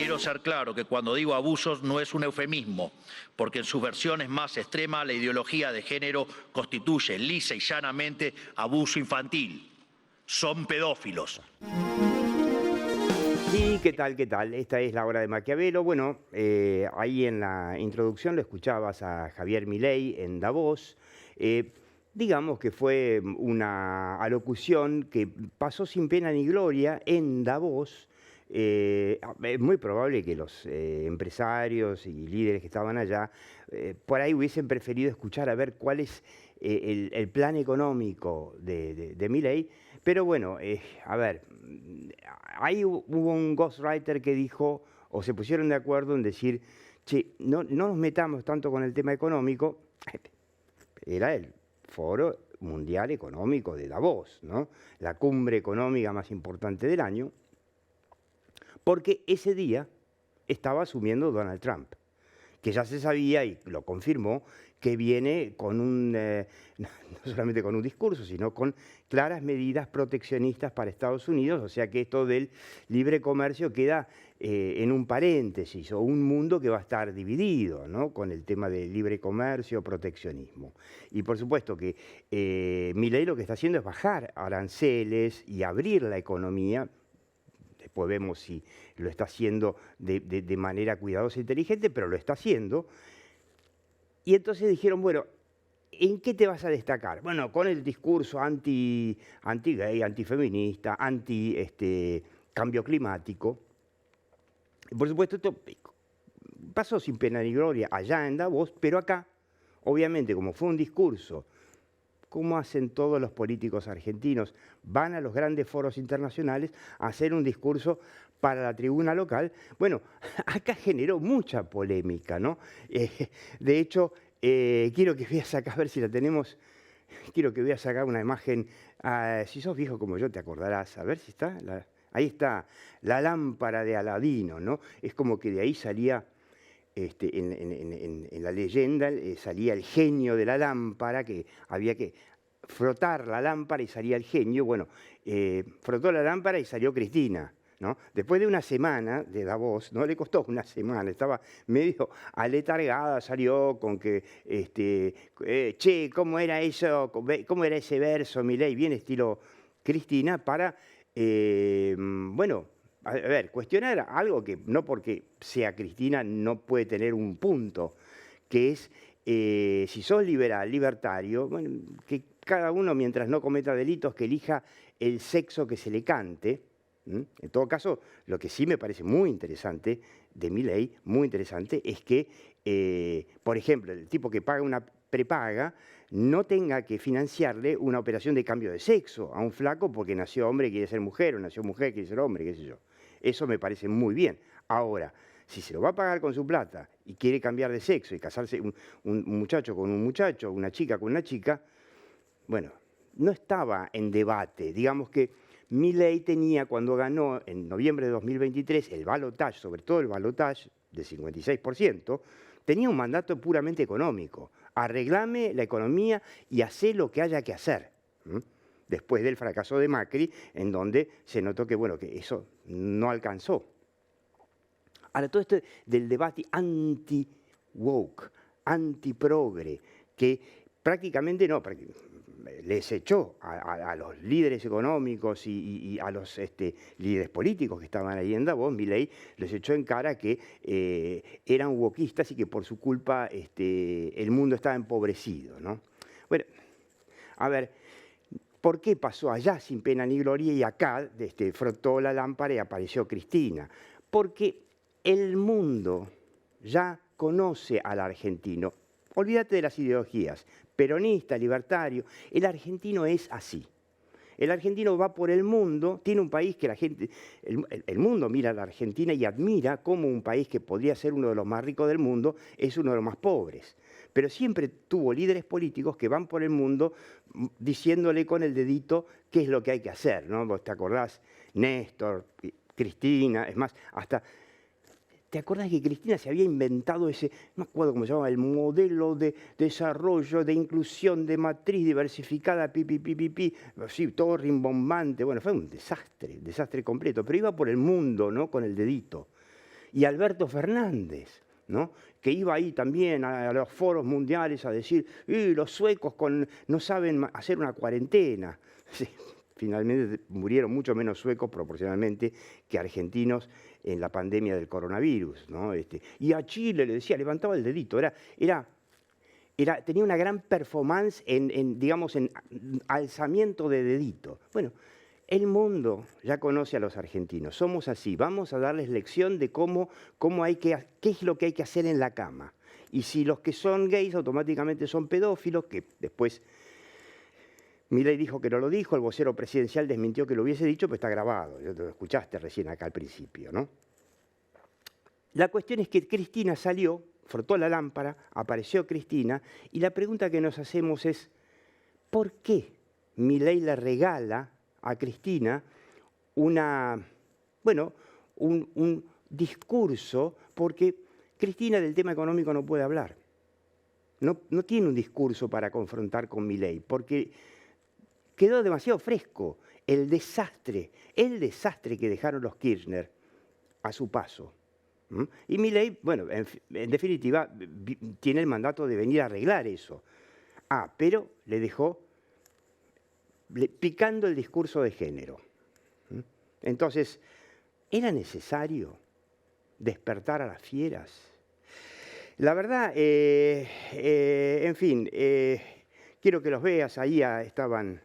Quiero ser claro que cuando digo abusos no es un eufemismo, porque en sus versiones más extremas la ideología de género constituye lisa y llanamente abuso infantil. Son pedófilos. Sí, ¿qué tal? ¿Qué tal? Esta es la hora de Maquiavelo. Bueno, ahí en la introducción lo escuchabas a Javier Milei en Davos. Digamos que fue una alocución que pasó sin pena ni gloria en Davos. Es muy probable que los empresarios y líderes que estaban allá por ahí hubiesen preferido escuchar a ver cuál es el plan económico de Milei. Pero bueno, a ver, ahí hubo un ghostwriter que dijo, o se pusieron de acuerdo en decir, che, no nos metamos tanto con el tema económico. Era el Foro Mundial Económico de Davos, ¿no? La cumbre económica más importante del año, porque ese día estaba asumiendo Donald Trump, que ya se sabía y lo confirmó, que viene con no solamente con un discurso, sino con claras medidas proteccionistas para Estados Unidos, o sea que esto del libre comercio queda en un paréntesis, o un mundo que va a estar dividido, ¿no?, con el tema del libre comercio, proteccionismo. Y por supuesto que Milei lo que está haciendo es bajar aranceles y abrir la economía. Después vemos si lo está haciendo de manera cuidadosa e inteligente, pero lo está haciendo. Y entonces dijeron, bueno, ¿en qué te vas a destacar? Bueno, con el discurso anti-gay, antifeminista, anti-cambio climático. Por supuesto, esto pasó sin pena ni gloria allá en Davos, pero acá, obviamente, como fue un discurso, como hacen todos los políticos argentinos, van a los grandes foros internacionales a hacer un discurso para la tribuna local. Bueno, acá generó mucha polémica, ¿no? De hecho, quiero que veas acá, a ver si la tenemos, quiero que veas acá una imagen, si sos viejo como yo te acordarás, a ver si está, ahí está, la lámpara de Aladino, ¿no? Es como que de ahí salía... en la leyenda salía el genio de la lámpara, que había que frotar la lámpara y salía el genio. Bueno, frotó la lámpara y salió Cristina, ¿no? Después de una semana de Davos, no le costó una semana, estaba medio aletargada, salió con que, che, ¿cómo era eso? ¿Cómo era ese verso, Milei? Bien estilo Cristina, para, bueno, a ver, cuestionar algo que no porque sea Cristina no puede tener un punto, que es, si sos liberal, libertario, bueno, que cada uno, mientras no cometa delitos, que elija el sexo que se le cante. En todo caso, lo que sí me parece muy interesante de Milei, muy interesante, es que, por ejemplo, el tipo que paga una prepaga no tenga que financiarle una operación de cambio de sexo a un flaco porque nació hombre y quiere ser mujer, o nació mujer y quiere ser hombre, qué sé yo. Eso me parece muy bien. Ahora, si se lo va a pagar con su plata y quiere cambiar de sexo y casarse un muchacho con un muchacho, una chica con una chica, bueno, no estaba en debate. Digamos que Milei tenía, cuando ganó en noviembre de 2023 el balotaje, sobre todo el balotaje del 56%, tenía un mandato puramente económico. Arreglame la economía y hacé lo que haya que hacer. Después del fracaso de Macri, en donde se notó que, bueno, que eso no alcanzó. Ahora, todo esto del debate anti-woke, anti-progre, que prácticamente no, les echó a los líderes económicos y a los líderes políticos que estaban ahí en Davos, Milei les echó en cara que eran wokistas y que por su culpa el mundo estaba empobrecido, ¿no? Bueno, a ver, ¿por qué pasó allá sin pena ni gloria y acá frotó la lámpara y apareció Cristina? Porque el mundo ya conoce al argentino. Olvídate de las ideologías, peronista, libertario. El argentino es así. El argentino va por el mundo, tiene un país que la gente, el mundo mira a la Argentina y admira cómo un país que podría ser uno de los más ricos del mundo es uno de los más pobres. Pero siempre tuvo líderes políticos que van por el mundo diciéndole con el dedito qué es lo que hay que hacer, ¿no? ¿Vos te acordás? Néstor, Cristina, es más, hasta... ¿Te acuerdas que Cristina se había inventado ese, no me acuerdo cómo se llamaba, el modelo de desarrollo, de inclusión, de matriz diversificada, sí, todo rimbombante? Bueno, fue un desastre completo, pero iba por el mundo, ¿no?, con el dedito. Y Alberto Fernández, ¿no? Que iba ahí también a los foros mundiales a decir, los suecos no saben hacer una cuarentena. Sí, finalmente murieron mucho menos suecos proporcionalmente que argentinos en la pandemia del coronavirus, ¿no? Y a Chile le decía, levantaba el dedito, tenía una gran performance digamos, en alzamiento de dedito. Bueno, el mundo ya conoce a los argentinos, somos así, vamos a darles lección de qué es lo que hay que hacer en la cama. Y si los que son gays automáticamente son pedófilos, que después Milei dijo que no lo dijo, el vocero presidencial desmintió que lo hubiese dicho, pero está grabado, ya lo escuchaste recién acá al principio, ¿no? La cuestión es que Cristina salió, frotó la lámpara, apareció Cristina, y la pregunta que nos hacemos es, ¿por qué Milei le regala a Cristina un discurso? Porque Cristina del tema económico no puede hablar. No tiene un discurso para confrontar con Milei, porque quedó demasiado fresco el desastre que dejaron los Kirchner a su paso. Y Milei, bueno, en definitiva, tiene el mandato de venir a arreglar eso. Pero le dejó picando el discurso de género. Entonces, ¿era necesario despertar a las fieras? La verdad, en fin, quiero que los veas. Ahí estaban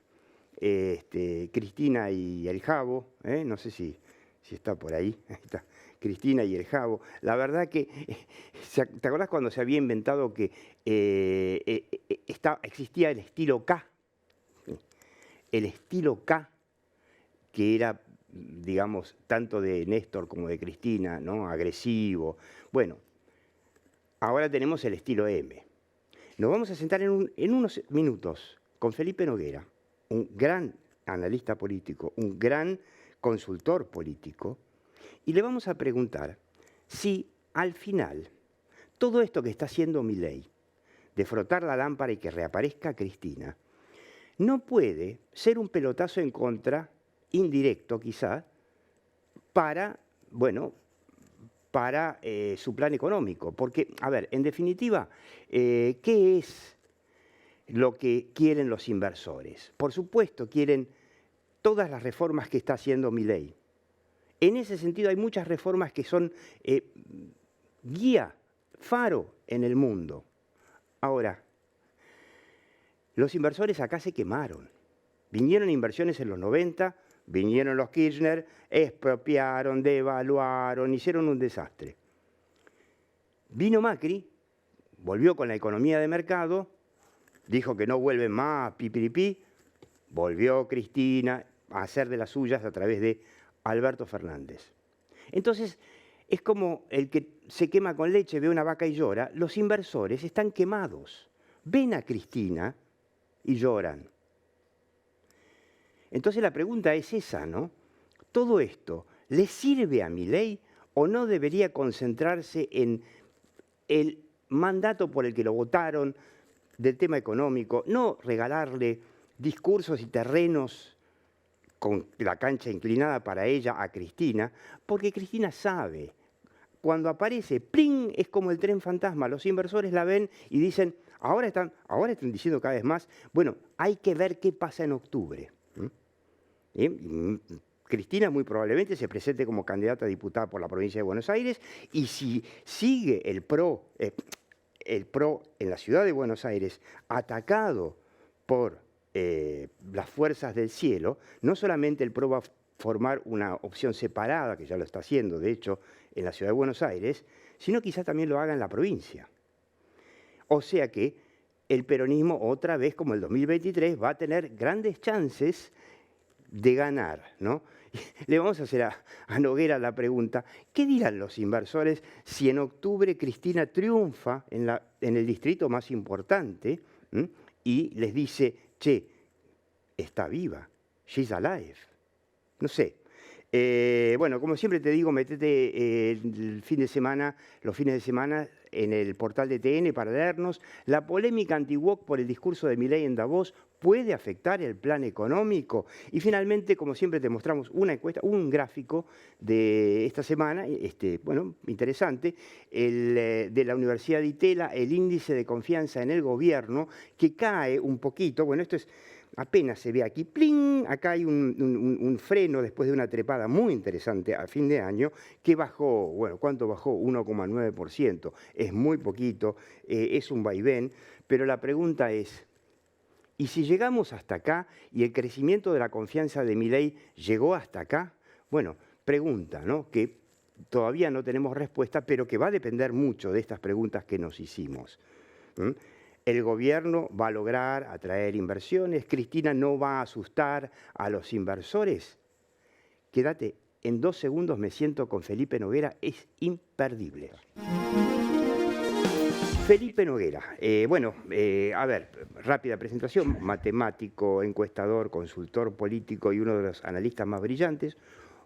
Cristina y el Jabo, no sé si está por ahí. Ahí está Cristina y el Jabo. La verdad que, ¿te acordás cuando se había inventado que existía el estilo K? El estilo K, que era, digamos, tanto de Néstor como de Cristina, ¿no? Agresivo. Bueno, ahora tenemos el estilo M. Nos vamos a sentar en unos minutos con Felipe Noguera, un gran analista político, un gran consultor político, y le vamos a preguntar si al final todo esto que está haciendo Milei, de frotar la lámpara y que reaparezca Cristina, no puede ser un pelotazo en contra, indirecto quizá, para su plan económico. Porque, a ver, en definitiva, ¿qué es lo que quieren los inversores? Por supuesto, quieren todas las reformas que está haciendo Milei. En ese sentido hay muchas reformas que son guía, faro en el mundo. Ahora, los inversores acá se quemaron. Vinieron inversiones en los 90, vinieron los Kirchner, expropiaron, devaluaron, hicieron un desastre. Vino Macri, volvió con la economía de mercado, dijo que no vuelven más, pipiripí, volvió Cristina a hacer de las suyas a través de Alberto Fernández. Entonces, es como el que se quema con leche, ve una vaca y llora. Los inversores están quemados. Ven a Cristina y lloran. Entonces la pregunta es esa, ¿no? ¿Todo esto le sirve a Milei o no debería concentrarse en el mandato por el que lo votaron del tema económico, no regalarle discursos y terrenos con la cancha inclinada para ella a Cristina, porque Cristina sabe, cuando aparece, ¡pling!, es como el tren fantasma, los inversores la ven y dicen, ahora están diciendo cada vez más, bueno, hay que ver qué pasa en octubre. Cristina muy probablemente se presente como candidata a diputada por la provincia de Buenos Aires, y si sigue el PRO en la ciudad de Buenos Aires atacado por las fuerzas del cielo, no solamente el PRO va a formar una opción separada, que ya lo está haciendo, de hecho, en la ciudad de Buenos Aires, sino quizás también lo haga en la provincia. O sea que el peronismo, otra vez como el 2023, va a tener grandes chances de ganar, ¿no? Le vamos a hacer a Noguera la pregunta, ¿qué dirán los inversores si en octubre Cristina triunfa en el distrito más importante y les dice, che, está viva, she's alive? No sé, Bueno, como siempre te digo, metete los fines de semana en el portal de TN para leernos. La polémica anti-woke por el discurso de Milei en Davos puede afectar el plan económico. Y finalmente, como siempre, te mostramos una encuesta, un gráfico de esta semana, bueno, interesante, de la Universidad de Itela, el índice de confianza en el gobierno, que cae un poquito. Bueno, esto es... Apenas se ve aquí, ¡pling! Acá hay un freno después de una trepada muy interesante a fin de año que bajó, bueno, ¿cuánto bajó? 1,9%. Es muy poquito, es un vaivén, pero la pregunta es, ¿y si llegamos hasta acá y el crecimiento de la confianza de Milei llegó hasta acá? Bueno, pregunta, ¿no? Que todavía no tenemos respuesta, pero que va a depender mucho de estas preguntas que nos hicimos. ¿El gobierno va a lograr atraer inversiones? ¿Cristina no va a asustar a los inversores? Quédate, en 2 segundos me siento con Felipe Noguera, es imperdible. Felipe Noguera, a ver, rápida presentación, matemático, encuestador, consultor político y uno de los analistas más brillantes,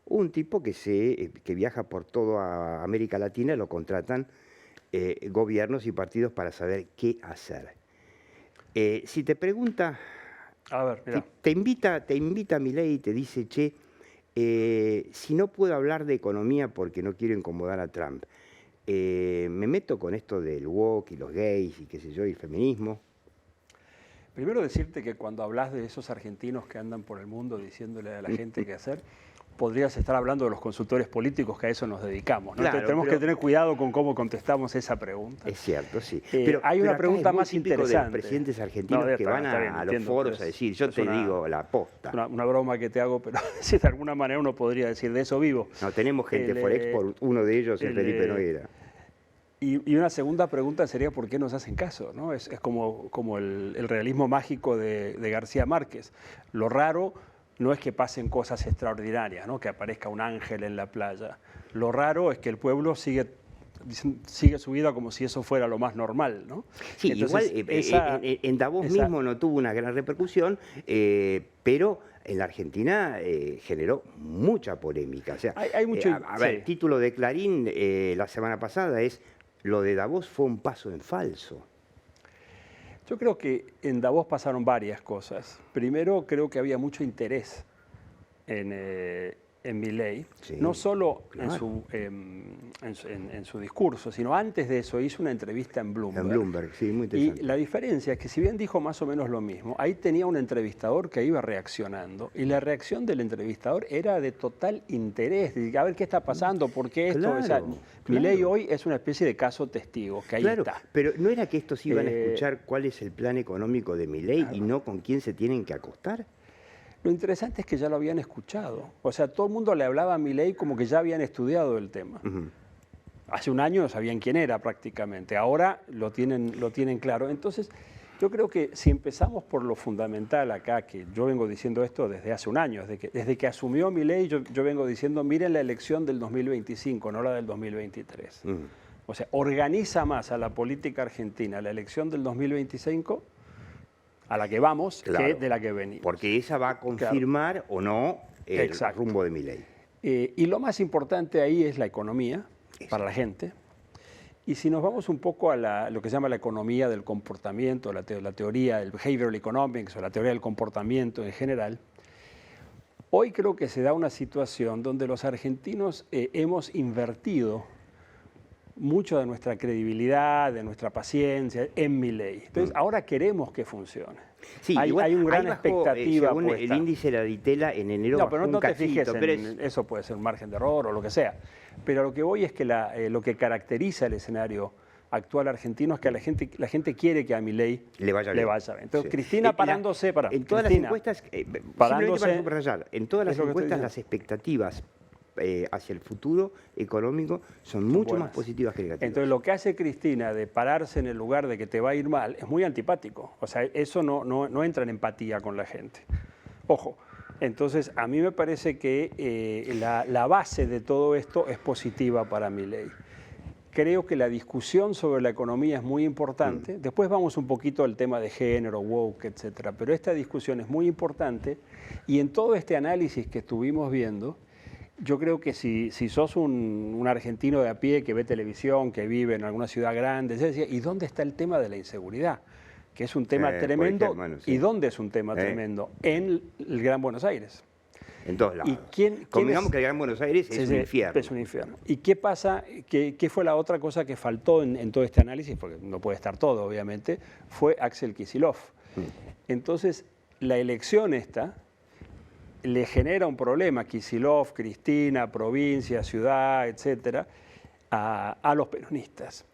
un tipo que viaja por toda América Latina, lo contratan gobiernos y partidos para saber qué hacer. Si te pregunta, a ver, mira. te invita Milei y te dice, che, si no puedo hablar de economía porque no quiero incomodar a Trump, me meto con esto del woke y los gays y qué sé yo, y el feminismo. Primero decirte que cuando hablas de esos argentinos que andan por el mundo diciéndole a la gente qué hacer, podrías estar hablando de los consultores políticos que a eso nos dedicamos, ¿no? Claro, Entonces, tenemos que tener cuidado con cómo contestamos esa pregunta. Es cierto, sí. Hay una pregunta más interesante. De los presidentes argentinos que van a los foros a decir, yo te digo la posta. Una broma que te hago, pero si de alguna manera uno podría decir, de eso vivo. No, tenemos gente por uno de ellos es Felipe Noguera. Y una segunda pregunta sería ¿por qué nos hacen caso? ¿No? Es como el realismo mágico de García Márquez. Lo raro no es que pasen cosas extraordinarias, ¿no? Que aparezca un ángel en la playa. Lo raro es que el pueblo sigue su vida como si eso fuera lo más normal, ¿no? Sí, entonces, igual en Davos mismo no tuvo una gran repercusión, pero en la Argentina generó mucha polémica. O sea, hay mucho, a ver, el título de Clarín la semana pasada es «Lo de Davos fue un paso en falso». Yo creo que en Davos pasaron varias cosas. Primero, creo que había mucho interés en Milei, sí, no solo claro, en su discurso, sino antes de eso hizo una entrevista en Bloomberg. En Bloomberg, sí, muy interesante. Y la diferencia es que si bien dijo más o menos lo mismo, ahí tenía un entrevistador que iba reaccionando y la reacción del entrevistador era de total interés, de a ver qué está pasando, por qué esto. Claro, o sea, claro. Milei hoy es una especie de caso testigo, que ahí claro, está. pero ¿no era que estos iban a escuchar cuál es el plan económico de Milei y no con quién se tienen que acostar? Lo interesante es que ya lo habían escuchado. O sea, todo el mundo le hablaba a Milei como que ya habían estudiado el tema. Hace un año no sabían quién era prácticamente. Ahora lo tienen claro. Entonces, yo creo que si empezamos por lo fundamental acá, que yo vengo diciendo esto desde hace un año, desde que asumió Milei, yo vengo diciendo, miren la elección del 2025, no la del 2023. O sea, organiza más a la política argentina la elección del 2025 a la que vamos, claro, que de la que venimos. Porque esa va a confirmar, claro, o no el rumbo de Milei. Y lo más importante ahí es la economía para la gente. Y si nos vamos un poco a lo que se llama la economía del comportamiento, la teoría del behavioral economics o la teoría del comportamiento en general, hoy creo que se da una situación donde los argentinos hemos invertido mucho de nuestra credibilidad, de nuestra paciencia en Milei. Entonces, ahora queremos que funcione. Sí, hay una gran expectativa según puesta. el índice de la Ditela en enero no, pero bajó no un te cachito, fijes pero en eso, puede ser un margen de error o lo que sea. Pero a lo que voy es que lo que caracteriza el escenario actual argentino es que la gente quiere que a Milei le vaya bien. Entonces, Sí. Cristina parándose para... En todas Cristina, las encuestas, simplemente parándose, para subrayar, en todas las es lo que estoy encuestas las diciendo. expectativas hacia el futuro económico son mucho buenas. más positivas que negativas. Entonces, lo que hace Cristina de pararse en el lugar de que te va a ir mal es muy antipático. O sea, eso no entra en empatía con la gente. Ojo, entonces a mí me parece que la base de todo esto es positiva para Milei. Creo que la discusión sobre la economía es muy importante. Después vamos un poquito al tema de género, woke, etcétera. Pero esta discusión es muy importante y en todo este análisis que estuvimos viendo, Yo creo que si sos un argentino de a pie que ve televisión, que vive en alguna ciudad grande, se decía, ¿y dónde está el tema de la inseguridad? Que es un tema tremendo. Bueno, sí. ¿Y dónde es un tema tremendo? En el Gran Buenos Aires. En todos lados. ¿Y Convengamos que el Gran Buenos Aires es un infierno. Es un infierno. ¿Y qué pasa? ¿Qué fue la otra cosa que faltó en todo este análisis? Porque no puede estar todo, obviamente. Fue Axel Kicillof. Entonces, la elección esta le genera un problema, Kicillof, Cristina, provincia, ciudad, etcétera, a los peronistas.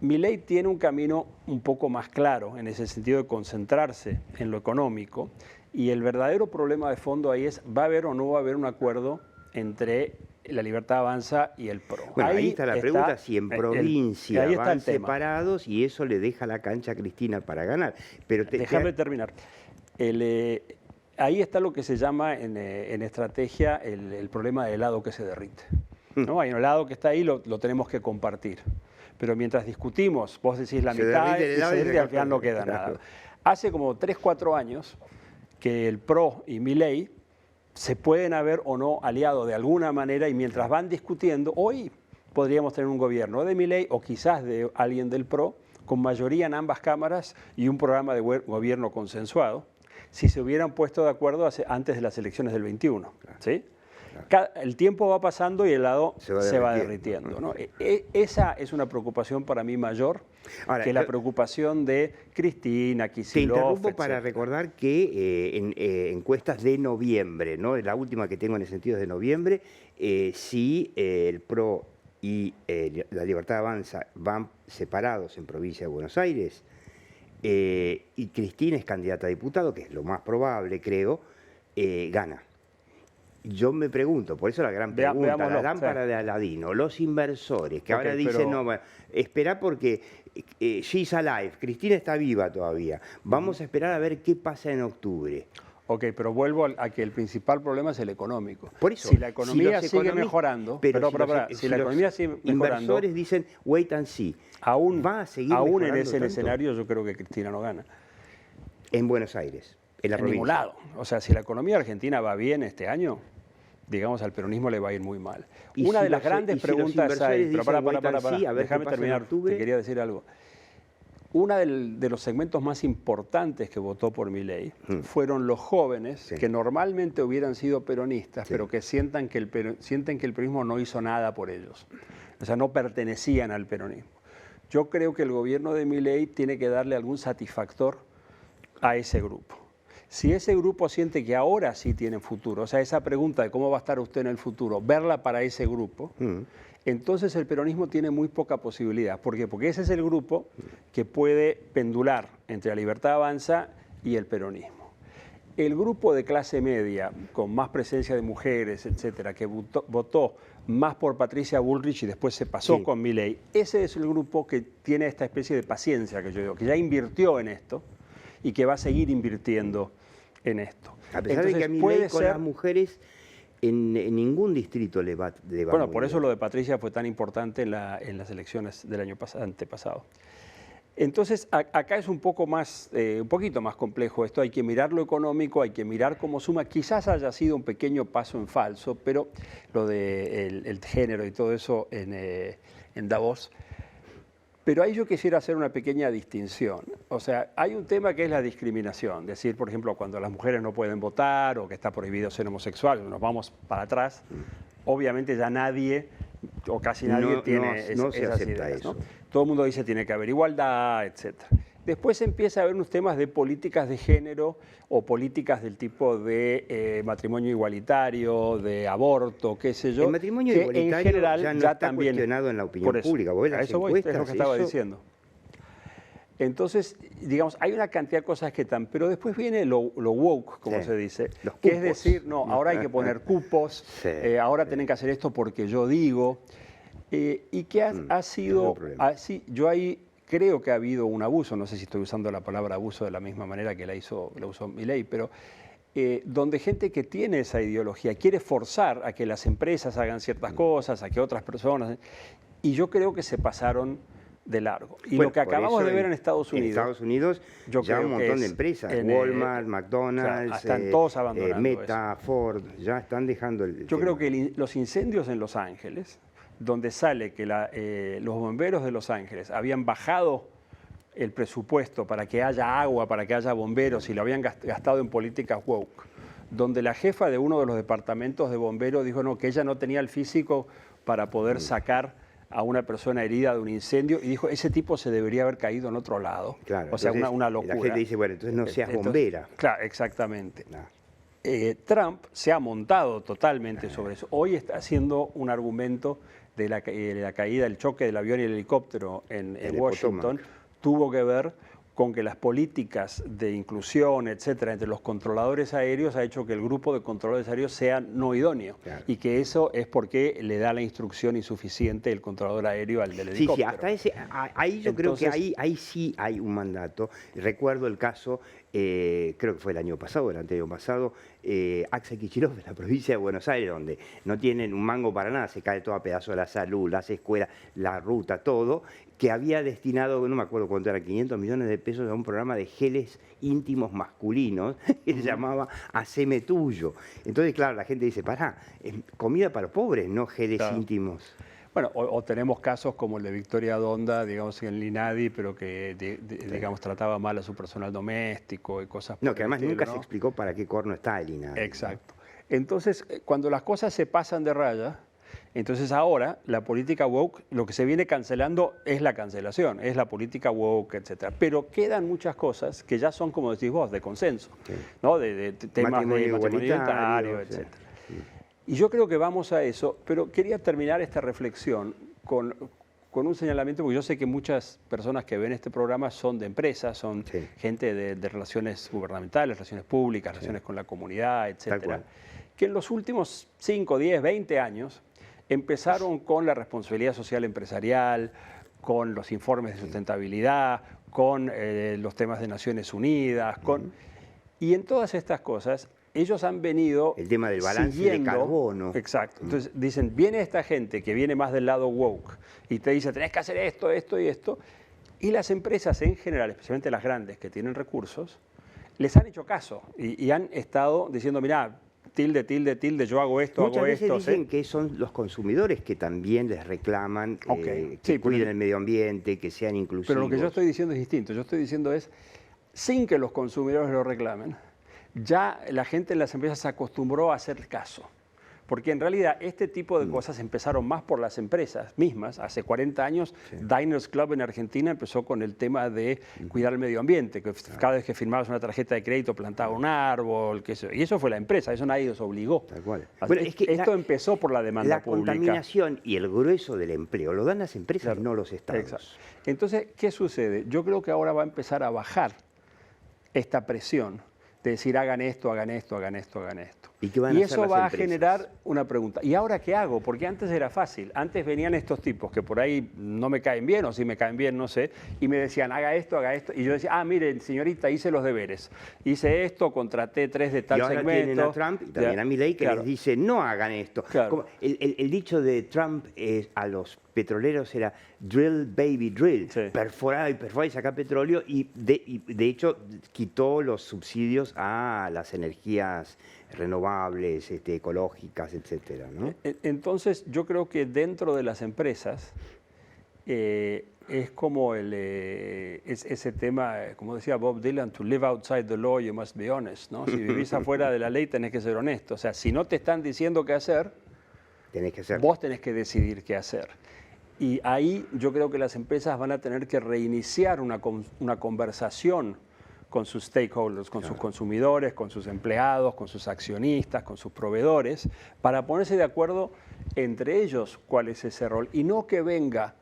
Milei tiene un camino un poco más claro en ese sentido de concentrarse en lo económico, y el verdadero problema de fondo ahí es, ¿va a haber o no va a haber un acuerdo entre la Libertad Avanza y el PRO? Bueno, ahí está la pregunta, si en provincia ahí está van el tema. separados y eso le deja la cancha a Cristina para ganar. Pero Déjame terminar. Ahí está lo que se llama en estrategia el problema del helado que se derrite. ¿No? Hay un helado que está ahí, lo tenemos que compartir. Pero mientras discutimos, vos decís la mitad y al final no queda nada. Hace como 3, 4 años que el PRO y Milei se pueden haber o no aliado de alguna manera, y mientras van discutiendo, hoy podríamos tener un gobierno de Milei o quizás de alguien del PRO con mayoría en ambas cámaras y un programa de gobierno consensuado, si se hubieran puesto de acuerdo antes de las elecciones del 21. ¿Sí? El tiempo va pasando y el helado se va derritiendo, ¿no? Esa es una preocupación para mí mayor que la preocupación de Cristina, Kicillof. Te interrumpo para recordar que en encuestas de noviembre, ¿no? La última que tengo en el sentido es de noviembre, si el PRO y la Libertad Avanza van separados en provincia de Buenos Aires, y Cristina es candidata a diputado, que es lo más probable, creo, gana. Yo me pregunto, por eso la gran pregunta, la lámpara de Aladino, los inversores que ahora dicen, no, espera porque she's alive, Cristina está viva todavía, vamos a esperar a ver qué pasa en octubre. Ok, pero vuelvo a que el principal problema es el económico. Por eso, si la economía sigue mejorando, si la economía sigue mejorando, inversores dicen wait and see, va a seguir aún en ese tanto escenario yo creo que Cristina no gana. En Buenos Aires, en la provincia. Ningún lado. O sea, si la economía argentina va bien este año, digamos, al peronismo le va a ir muy mal. Una de las grandes preguntas ahí, pero déjame terminar, te quería decir algo. Uno de los segmentos más importantes que votó por Milei fueron los jóvenes que normalmente hubieran sido peronistas, pero que sienten que el peronismo no hizo nada por ellos. O sea, no pertenecían al peronismo. Yo creo que el gobierno de Milei tiene que darle algún satisfactor a ese grupo. Si ese grupo siente que ahora sí tienen futuro, o sea, esa pregunta de cómo va a estar usted en el futuro, verla para ese grupo, entonces el peronismo tiene muy poca posibilidad. ¿Por qué? Porque ese es el grupo que puede pendular entre la Libertad Avanza y el peronismo. El grupo de clase media, con más presencia de mujeres, etcétera, que votó más por Patricia Bullrich y después se pasó con Milei, ese es el grupo que tiene esta especie de paciencia que yo digo, que ya invirtió en esto y que va a seguir invirtiendo en esto. A pesar de que a Milei con las mujeres en ningún distrito le va bueno, por eso lo de Patricia fue tan importante en las elecciones del año antepasado. Entonces, acá es un poquito más complejo esto. Hay que mirar lo económico, hay que mirar cómo suma. Quizás haya sido un pequeño paso en falso, pero lo del género y todo eso en Davos. Pero ahí yo quisiera hacer una pequeña distinción. O sea, hay un tema que es la discriminación. Decir, por ejemplo, cuando las mujeres no pueden votar o que está prohibido ser homosexual, nos vamos para atrás, obviamente ya nadie o casi nadie tiene esas ideas, ¿no? Todo el mundo dice tiene que haber igualdad, etc. Después empieza a haber unos temas de políticas de género o políticas del tipo de matrimonio igualitario, de aborto, qué sé yo. El matrimonio que igualitario en general ya no ya está también cuestionado en la opinión pública. A eso voy, es lo que estaba diciendo. Entonces, digamos, hay una cantidad de cosas que están, pero después viene lo woke, como se dice, que es decir, no, ahora hay que poner cupos, ahora tienen que hacer esto porque yo digo, y que ha sido así. Yo ahí creo que ha habido un abuso, no sé si estoy usando la palabra abuso de la misma manera que la usó Milei, pero donde gente que tiene esa ideología quiere forzar a que las empresas hagan ciertas cosas, a que otras personas, y yo creo que se pasaron de largo. Y Bueno, lo que por acabamos eso de ver en Estados Unidos... En Estados Unidos yo ya creo un que montón de es empresas, en, Walmart, claro, McDonald's, están todos abandonando Meta, Ford, ya están dejando el Yo tema. creo que los incendios en Los Ángeles, donde sale que los bomberos de Los Ángeles habían bajado el presupuesto para que haya agua, para que haya bomberos, y lo habían gastado en políticas woke, donde la jefa de uno de los departamentos de bomberos dijo no, que ella no tenía el físico para poder sacar a una persona herida de un incendio, y dijo, ese tipo se debería haber caído en otro lado. Claro, o sea, entonces, una locura. La gente dice, bueno, entonces no seas bombera. Claro, exactamente. No. Trump se ha montado totalmente sobre eso. Hoy está haciendo un argumento de la caída, el choque del avión y el helicóptero en el Washington, Potomac. tuvo que ver con que las políticas de inclusión, etcétera, entre los controladores aéreos ha hecho que el grupo de controladores aéreos sea no idóneo. Claro. Y que eso es porque le da la instrucción insuficiente el controlador aéreo al del helicóptero. Sí, hasta ese, ahí yo creo que Entonces, ahí sí hay un mandato. Recuerdo el caso, creo que fue el año pasado, el anterior pasado, Axel Kicillof en la provincia de Buenos Aires, donde no tienen un mango para nada, se cae todo a pedazos de la salud, las escuelas, la ruta, todo, que había destinado, no me acuerdo cuánto era, 500 millones de pesos a un programa de geles íntimos masculinos que se llamaba Haceme Tuyo. Entonces, claro, la gente dice, pará, comida para los pobres, no geles Claro. íntimos. Bueno, o tenemos casos como el de Victoria Donda, digamos, en Linadi, pero que, digamos, trataba mal a su personal doméstico y cosas por No, que el además estilo, nunca ¿no? se explicó para qué corno está el INADI. Exacto. Entonces, cuando las cosas se pasan de raya, entonces ahora la política woke, lo que se viene cancelando es la cancelación, es la política woke, etcétera. Pero quedan muchas cosas que ya son, como decís vos, de consenso, Sí. ¿no? De temas de matrimonio igualitario, sí. etcétera. Y yo creo que vamos a eso, pero quería terminar esta reflexión con un señalamiento, porque yo sé que muchas personas que ven este programa son de empresas, son Sí. gente de relaciones gubernamentales, relaciones públicas, relaciones con la comunidad, etcétera, cual. que en los últimos 5, 10, 20 años empezaron con la responsabilidad social empresarial, con los informes de sustentabilidad, con los temas de Naciones Unidas, y en todas estas cosas ellos han venido El tema del balance de carbono. Exacto. Entonces dicen, viene esta gente que viene más del lado woke y te dice, tenés que hacer esto, esto y esto. Y las empresas en general, especialmente las grandes que tienen recursos, les han hecho caso y han estado diciendo, mirá, tilde, tilde, tilde, yo hago esto, Muchas hago veces esto. dicen ¿sí? que son los consumidores que también les reclaman Ok. que Sí, cuiden pero- el medio ambiente, que sean inclusivos. Pero lo que yo estoy diciendo es distinto. Yo estoy diciendo es, sin que los consumidores lo reclamen, ya la gente en las empresas se acostumbró a hacer caso. Porque en realidad este tipo de cosas empezaron más por las empresas mismas. Hace 40 años, Diners Club en Argentina empezó con el tema de cuidar el medio ambiente, que cada vez que firmabas una tarjeta de crédito plantaba un árbol, qué sé yo. Y eso fue la empresa, eso nadie los obligó. Tal cual. Así Bueno, es que esto la- empezó por la demanda La pública. contaminación y el grueso del empleo lo dan las empresas, Claro. no los estados. Exacto. Entonces, ¿qué sucede? Yo creo que ahora va a empezar a bajar esta presión de decir hagan esto, hagan esto, hagan esto, hagan esto. ¿Y qué van a hacer eso las va a empresas? generar una pregunta. ¿Y ahora qué hago? Porque antes era fácil. Antes venían estos tipos que por ahí no me caen bien o si me caen bien, no sé, y me decían haga esto, haga esto. Y yo decía, ah, miren, señorita, hice los deberes. Hice esto, contraté 3 de tal Y ahora segmento. tienen a Trump y también Ya, a Milei que claro. les dice no hagan esto. Claro. Como el dicho de Trump a los petroleros era drill baby drill, Sí. perforar y sacar petróleo y de hecho quitó los subsidios a las energías renovables, ecológicas, etcétera, ¿no? Entonces, yo creo que dentro de las empresas es como ese tema, como decía Bob Dylan, to live outside the law you must be honest, ¿no? Si vivís afuera de la ley tenés que ser honesto. O sea, si no te están diciendo qué hacer, Tenés que hacer. vos tenés que decidir qué hacer. Y ahí yo creo que las empresas van a tener que reiniciar una conversación con sus stakeholders, con sus consumidores, con sus empleados, con sus accionistas, con sus proveedores, para ponerse de acuerdo entre ellos cuál es ese rol. Y no que venga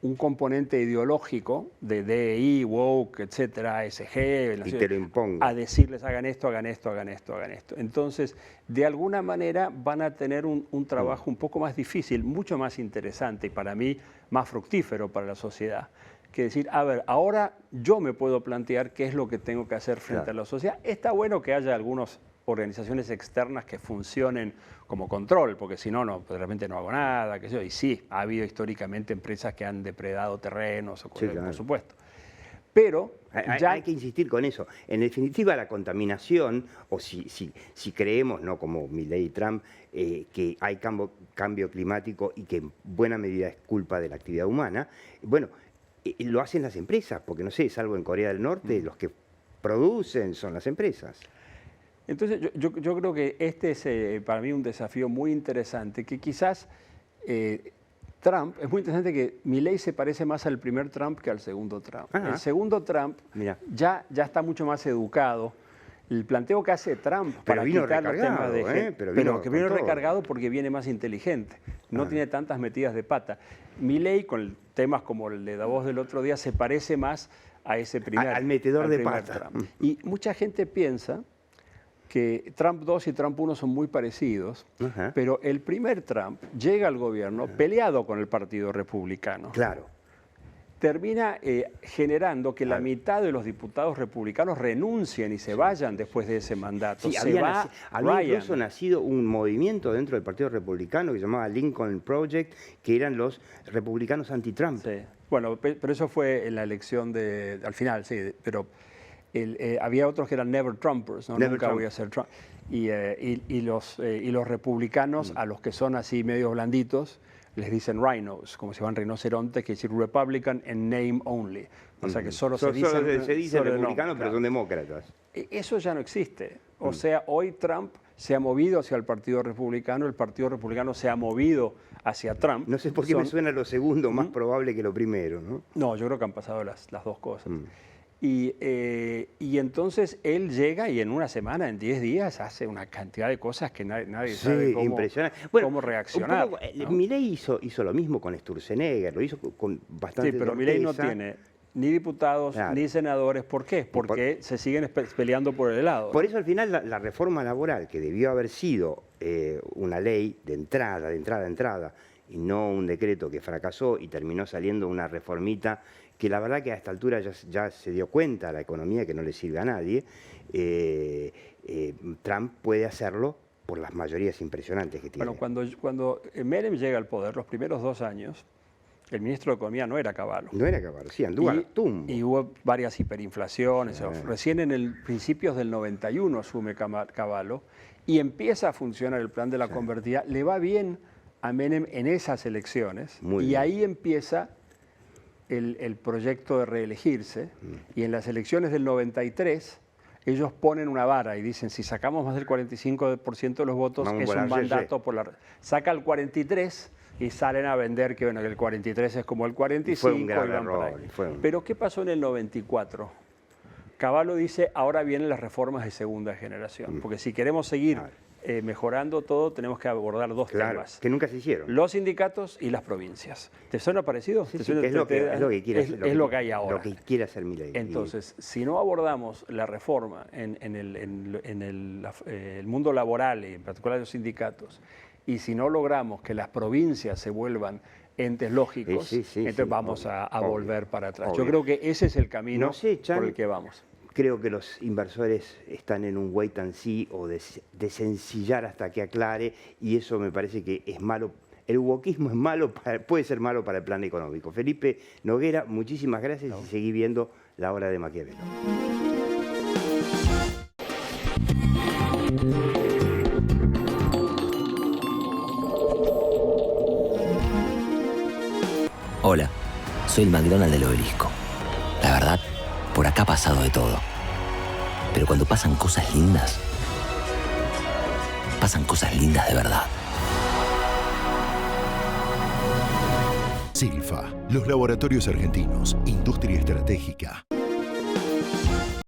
un componente ideológico de DEI, woke, etcétera, ASG, Y te lo imponga. a decirles hagan esto, hagan esto, hagan esto, hagan esto. Entonces, de alguna manera van a tener un trabajo un poco más difícil, mucho más interesante y para mí más fructífero para la sociedad. Que decir, a ver, ahora yo me puedo plantear qué es lo que tengo que hacer frente a la sociedad. Está bueno que haya algunos organizaciones externas que funcionen como control, porque si no, pues realmente no hago nada, qué sé yo. Y sí, ha habido históricamente empresas que han depredado terrenos, Sí, claro. por supuesto. Pero ya... Hay que insistir con eso. En definitiva, la contaminación, o si creemos, no como Milei y Trump, que hay cambio climático y que en buena medida es culpa de la actividad humana, bueno, lo hacen las empresas, porque no sé, salvo en Corea del Norte, los que producen son las empresas. Entonces, yo creo que este es para mí un desafío muy interesante, que quizás Trump, es muy interesante que Milei se parece más al primer Trump que al segundo Trump. Ajá. El segundo Trump ya está mucho más educado. El planteo que hace Trump para quitar los temas de pero que viene recargado porque viene más inteligente, no tiene tantas metidas de pata. Milei, con temas como el de Davos del otro día, se parece más a ese al metedor de pata. Trump. Y mucha gente piensa que Trump 2 y Trump 1 son muy parecidos, pero el primer Trump llega al gobierno peleado con el Partido Republicano. Claro. Termina generando que la mitad de los diputados republicanos renuncien y se vayan después de ese mandato. Sí, había incluso nacido un movimiento dentro del Partido Republicano que se llamaba Lincoln Project, que eran los republicanos anti-Trump. Sí. Bueno, pero eso fue en la elección al final, sí, pero había otros que eran Never Trumpers, ¿no? Nunca voy a ser Trump. Y los republicanos, a los que son así medio blanditos, les dicen rhinos, como se llaman rinocerontes, que es decir Republican en name only. O sea que solo se dicen republicanos, pero son demócratas. Eso ya no existe. O sea, hoy Trump se ha movido hacia el Partido Republicano, el Partido Republicano se ha movido hacia Trump. No sé por qué me suena lo segundo más probable que lo primero, ¿no? No, yo creo que han pasado las dos cosas. Y entonces él llega y en una semana, en 10 días, hace una cantidad de cosas que nadie sabe cómo reaccionar. ¿No? Milei hizo lo mismo con Sturzenegger, lo hizo con bastante pero Milei no tiene ni diputados ni senadores. ¿Por qué? Porque se siguen peleando por el helado. Por eso al final la reforma laboral, que debió haber sido una ley de entrada, y no un decreto que fracasó y terminó saliendo una reformita que la verdad que a esta altura ya se dio cuenta la economía que no le sirve a nadie, Trump puede hacerlo por las mayorías impresionantes que tiene. Bueno, cuando Menem llega al poder, los primeros 2 años, el ministro de Economía no era Cavallo. No era Cavallo, sí, anduvo al tumbo. Y hubo varias hiperinflaciones. Recién en principios del 91 asume Cavallo y empieza a funcionar el plan de la convertida. Le va bien a Menem en esas elecciones y ahí empieza el proyecto de reelegirse. Y en las elecciones del 93 ellos ponen una vara y dicen, si sacamos más del 45% de los votos, es un mandato por la... Saca el 43% y salen a vender que bueno, el 43 es como el 45. Fue un gran error. Pero ¿qué pasó en el 94? Cavallo dice, ahora vienen las reformas de segunda generación, porque si queremos seguir mejorando todo, tenemos que abordar 2 temas. Que nunca se hicieron. Los sindicatos y las provincias. ¿Te suena parecido? Sí, es lo que quiere hacer. Es lo que hay ahora. Lo que quiere hacer Milei. Entonces, si no abordamos la reforma en el mundo laboral, y en particular los sindicatos, y si no logramos que las provincias se vuelvan entes lógicos, entonces vamos a volver para atrás. Yo creo que ese es el camino por el que vamos. Creo que los inversores están en un wait and see o de sencillar hasta que aclare, y eso me parece que es malo. El wokismo es malo, puede ser malo para el plan económico. Felipe Noguera, muchísimas gracias y seguí viendo La Hora de Maquiavelo. Hola, soy el McDonald's del Obelisco. La verdad, por acá ha pasado de todo. Pero cuando pasan cosas lindas de verdad. Silfa, los laboratorios argentinos, industria estratégica.